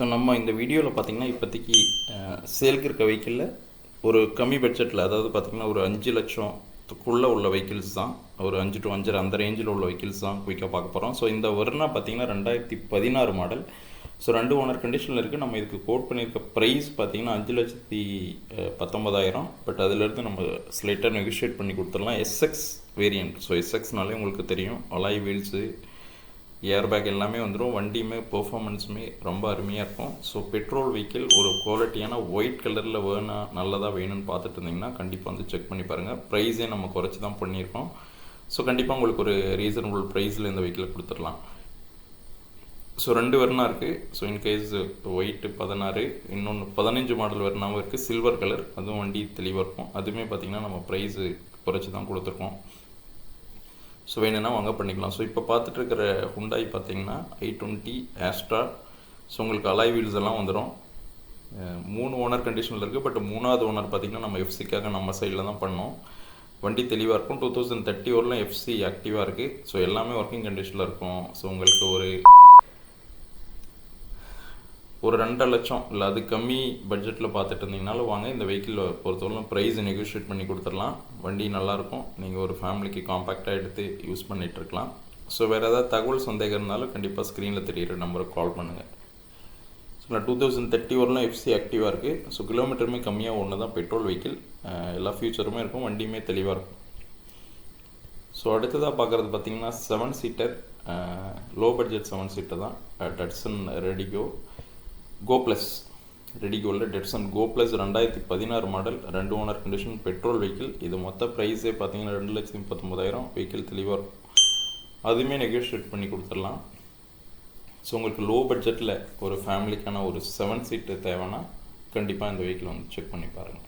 So நம்ம இந்த வீடியோவில் பார்த்திங்கன்னா இப்போதைக்கு சேலுக்கு இருக்க வெஹிக்கிளில் ஒரு கம்மி பட்ஜெட்டில், அதாவது பார்த்திங்கன்னா ஒரு 5 லட்சத்துக்குள்ளே உள்ள வெஹிக்கிள்ஸ் தான், ஒரு 5 to 5.5 அந்த ரேஞ்சில் உள்ள வெஹிக்கிள்ஸ் தான் குயிக்காக பார்க்க போகிறோம். ஸோ இந்த வருணா பார்த்திங்கன்னா 2016 மாடல். ஸோ 2 ஓனர் கண்டிஷனில் இருக்குது. நம்ம இதுக்கு கோட் பண்ணியிருக்க ப்ரைஸ் பார்த்திங்கன்னா 5,19,000. பட் அதிலேருந்து நம்ம ஸ்லைட்டாக நெகோஷியேட் பண்ணி கொடுத்துடலாம். SX variant. ஸோ எஸ்எக்ஸ்னாலே உங்களுக்கு தெரியும், அலாய் வீல்ஸு, ஏர் பேக் எல்லாமே வந்துடும். வண்டியுமே பெர்ஃபார்மன்ஸுமே ரொம்ப அருமையாக இருக்கும். ஸோ பெட்ரோல் வெஹிக்கிள் ஒரு குவாலிட்டியான ஒயிட் கலரில் வேணும், நல்லதாக வேணும்னு பார்த்துட்டு இருந்தீங்கன்னா கண்டிப்பாக வந்து செக் பண்ணி பாருங்கள். ப்ரைஸே நம்ம குறைச்சி தான் பண்ணியிருக்கோம். ஸோ கண்டிப்பாக உங்களுக்கு ஒரு ரீசனபிள் ப்ரைஸில் இந்த வெஹிக்கிளை கொடுத்துடலாம். ஸோ 2 வெர்னா இருக்குது. ஸோ இன்கேஸ் ஒயிட்டு 16, இன்னொன்று 15 மாடல் வெர்னாவும் இருக்குது, சில்வர் கலர். அதுவும் வண்டி தெளிவாக இருக்கும். அதுவுமே பார்த்திங்கன்னா நம்ம ப்ரைஸு குறைச்சி தான் கொடுத்துருக்கோம். ஸோ வேணும்னா வாங்க பண்ணிக்கலாம். ஸோ இப்போ பார்த்துட்ருக்கிற ஹுண்டாய் பார்த்திங்கன்னா i20 ஆஸ்ட்ரா. ஸோ உங்களுக்கு அலாய் வீல்ஸ் எல்லாம் வந்துடும். 3 ஓனர் கண்டிஷனில் இருக்குது. பட் 3வது ஓனர் பார்த்திங்கன்னா நம்ம எஃப்சிக்காக நம்ம சைடில் தான் பண்ணோம். வண்டி தெளிவாக இருக்கும். 2030 வரலாம் எஃப்சி ஆக்டிவாக இருக்குது. ஸோ எல்லாமே ஒர்க்கிங் கண்டிஷனில் இருக்கும். ஸோ உங்களுக்கு ஒரு 2.5 லட்சம் இல்லை அது கம்மி பட்ஜெட்டில் பார்த்துட்டு இருந்தீங்கனாலும் வாங்க. இந்த வெஹிக்கிள் பொறுத்தவரைக்கும் ப்ரைஸ் நெகோஷியேட் பண்ணி கொடுத்துடலாம். வண்டி நல்லாயிருக்கும். நீங்கள் ஒரு ஃபேமிலிக்கு காம்பேக்டாக எடுத்து யூஸ் பண்ணிகிட்ருக்கலாம். ஸோ வேறு ஏதாவது தகவல் சந்தேகம் இருந்தாலும் கண்டிப்பாக ஸ்க்ரீனில் தெரியிற நம்பருக்கு கால் பண்ணுங்கள். ஸோ நான் 2030 வரலாம் எஃப்சி ஆக்டிவாக இருக்குது. ஸோ கிலோமீட்டருமே கம்மியாக ஒன்று தான் பெட்ரோல் வெஹிக்கிள். எல்லா ஃபியூச்சருமே இருக்கும். வண்டியுமே தெளிவாக இருக்கும். ஸோ அடுத்ததாக பார்க்குறது பார்த்திங்கன்னா 7 சீட்டர், லோ பட்ஜெட் 7 சீட்டர் தான். Datsun redigo go plus. ரெடிகோவில் Datsun go plus 2016 model, 2 owner condition, petrol vehicle. இது மொத்த ப்ரைஸே பார்த்தீங்கன்னா 2,39,000. வெஹிக்கிள் தெளிவாக இருக்கும். அதுவுமே நெகோஷியேட் பண்ணி கொடுத்துடலாம். ஸோ உங்களுக்கு லோ பட்ஜெட்டில் ஒரு ஃபேமிலிக்கான ஒரு 7 சீட்டு தேவைன்னா கண்டிப்பாக இந்த வெஹிக்கிள் வந்து செக் பண்ணி பாருங்கள்.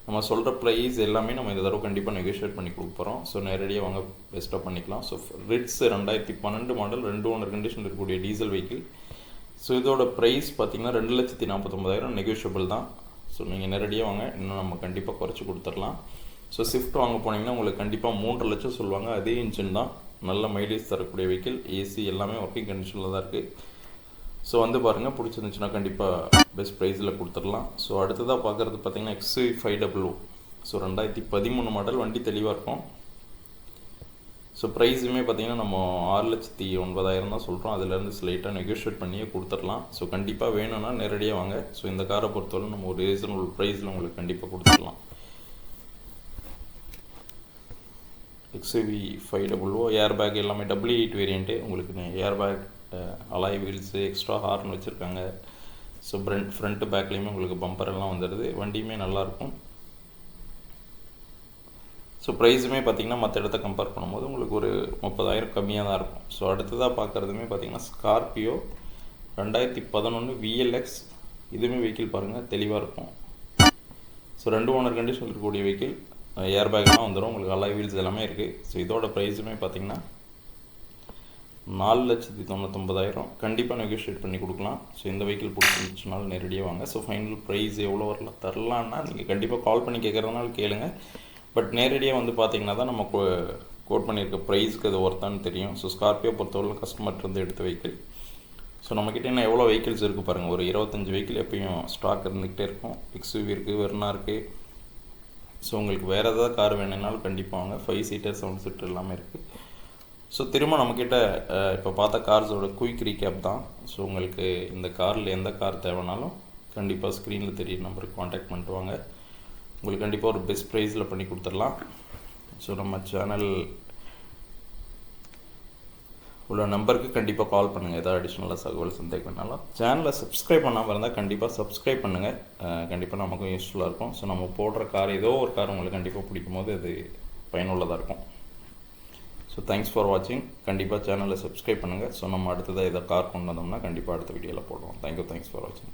நம்ம சொல்கிற ப்ரைஸ் எல்லாமே நம்ம இந்த தடவை கண்டிப்பாக நெகோஷியேட் பண்ணி கொடுக்க போகிறோம். ஸோ நேரடியாக வாங்க பெஸ்ட்டாக பண்ணிக்கலாம். So Ritz 2012 model, 2 owner condition இருக்கக்கூடிய டீசல் வெஹிக்கிள். ஸோ இதோட ப்ரைஸ் பார்த்திங்கன்னா 2,49,000 நெகோஷியபிள் தான். ஸோ நீங்கள் நேரடியாக வாங்க, இன்னும் நம்ம கண்டிப்பாக குறைச்சி கொடுத்துடலாம். ஸோ ஸ்விஃப்ட் வாங்க போனீங்கன்னா உங்களுக்கு கண்டிப்பாக 3 லட்சம் சொல்லுவாங்க. அதே இன்ஜின் தான், நல்ல மைலேஜ் தரக்கூடிய வெஹிக்கிள். ஏசி எல்லாமே ஒர்க்கிங் கண்டிஷனில் தான் இருக்குது. ஸோ வந்து பாருங்கள், பிடிச்சிருந்துச்சுன்னா கண்டிப்பாக பெஸ்ட் ப்ரைஸில் கொடுத்துடலாம். ஸோ அடுத்ததாக பார்க்குறது பார்த்திங்கன்னா XUV500. ஸோ 2013 மாடல், வண்டி தெளிவாக இருக்கும். ஸோ ப்ரைஸுமே பார்த்திங்கன்னா நம்ம 6,09,000 தான் சொல்கிறோம். அதிலேருந்து ஸ்லைட்டாக நெகோஷியேட் பண்ணியே கொடுத்துடலாம். ஸோ கண்டிப்பாக வேணும்னா நேரடியாக வாங்க. ஸோ இந்த காரை பொறுத்தவரை நம்ம ஒரு ரீசனபிள் ப்ரைஸில் உங்களுக்கு கண்டிப்பாக கொடுத்துடலாம். XUV500 ஏர் பேக் எல்லாமே W8 வேரியண்ட்டு. உங்களுக்கு air bag, alloy wheels, extra horn வச்சுருக்காங்க. ஸோ ஃப்ரண்ட்டு பேக்லேயுமே உங்களுக்கு பம்பர் எல்லாம் வந்துடுது. வண்டியுமே நல்லாயிருக்கும். ஸோ ப்ரைஸுமே பார்த்திங்கன்னா மற்ற இடத்த கம்பேர் பண்ணும்போது உங்களுக்கு ஒரு 30,000 கம்மியாக தான் இருக்கும். ஸோ அடுத்ததாக பார்க்குறதுமே பார்த்திங்கன்னா ஸ்கார்பியோ 2011 VLX. இதுவுமே வெஹிக்கிள் பாருங்கள் தெளிவாக இருக்கும். ஸோ 2 ஓனர் கண்டிஷன் இருக்கக்கூடிய வெஹிக்கிள். ஏர் பேக்லாம் வந்துடும். உங்களுக்கு அலாய் வீல்ஸ் எல்லாமே இருக்குது. ஸோ இதோட ப்ரைஸுமே பார்த்திங்கன்னா 4,99,000. கண்டிப்பாக நெகோஷியேட் பண்ணி கொடுக்கலாம். ஸோ இந்த வெஹிக்கிள் பிடிச்சிருந்துச்சுனாலும் நேரடியாக வாங்க. ஸோ ஃபைனல் ப்ரைஸ் எவ்வளோ வரலாம் தரலான்னா நீங்கள் கண்டிப்பாக கால் பண்ணி கேட்குறதுனால கேளுங்க. பட் நேரடியாக வந்து பார்த்திங்கன்னா தான் நம்ம கோட் பண்ணியிருக்க ப்ரைஸுக்கு அது ஒர்த்தான்னு தெரியும். ஸோ ஸ்கார்பியோ பொறுத்தவரை கஸ்டமர்லேருந்து எடுத்த வெஹிக்கிள். ஸோ நம்மக்கிட்ட என்ன எவ்வளோ வெஹிக்கிள்ஸ் இருக்குது பாருங்கள். ஒரு 25 வெஹிக்கிள் எப்பயும் ஸ்டாக் இருந்துக்கிட்டே இருக்கும். XUV இருக்குது, வெர்னா இருக்குது. ஸோ உங்களுக்கு வேறு ஏதாவது கார் வேணும்னாலும் கண்டிப்பாக வாங்க. 5 சீட்டர் 7 சீட்டர் எல்லாமே இருக்குது. ஸோ திரும்ப நம்மக்கிட்ட இப்போ பார்த்த கார்ஸோட குயிக் ரீகேப் தான். ஸோ உங்களுக்கு இந்த காரில் எந்த கார் தேவைனாலும் கண்டிப்பாக ஸ்க்ரீனில் தெரியுற நம்பருக்கு காண்டாக்ட் பண்ணிட்டு வாங்க. உங்களுக்கு கண்டிப்பாக ஒரு பெஸ்ட் ப்ரைஸில் பண்ணி கொடுத்துடலாம். ஸோ நம்ம சேனல் உள்ள நம்பருக்கு கண்டிப்பாக கால் பண்ணுங்கள். ஏதாவது அடிஷ்னலாக தகவல் சந்தேகம்னாலும். சேனலை சப்ஸ்கிரைப் பண்ணாமல் இருந்தால் கண்டிப்பாக சப்ஸ்கிரைப் பண்ணுங்கள். கண்டிப்பாக நமக்கும் யூஸ்ஃபுல்லாக இருக்கும். ஸோ நம்ம போடுற கார் ஏதோ ஒரு கார் உங்களுக்கு கண்டிப்பாக பிடிக்கும் போது அது பயனுள்ளதாக இருக்கும். ஸோ தேங்க்ஸ் ஃபார் வாட்சிங். கண்டிப்பாக சேனலை சப்ஸ்கிரைப் பண்ணுங்கள். ஸோ நம்ம அடுத்ததாக ஏதோ கார் கொண்டு வந்தோம்னா கண்டிப்பாக அடுத்த வீடியோவில் போடுவோம். தேங்க்ஸ் ஃபார் வாட்சிங்.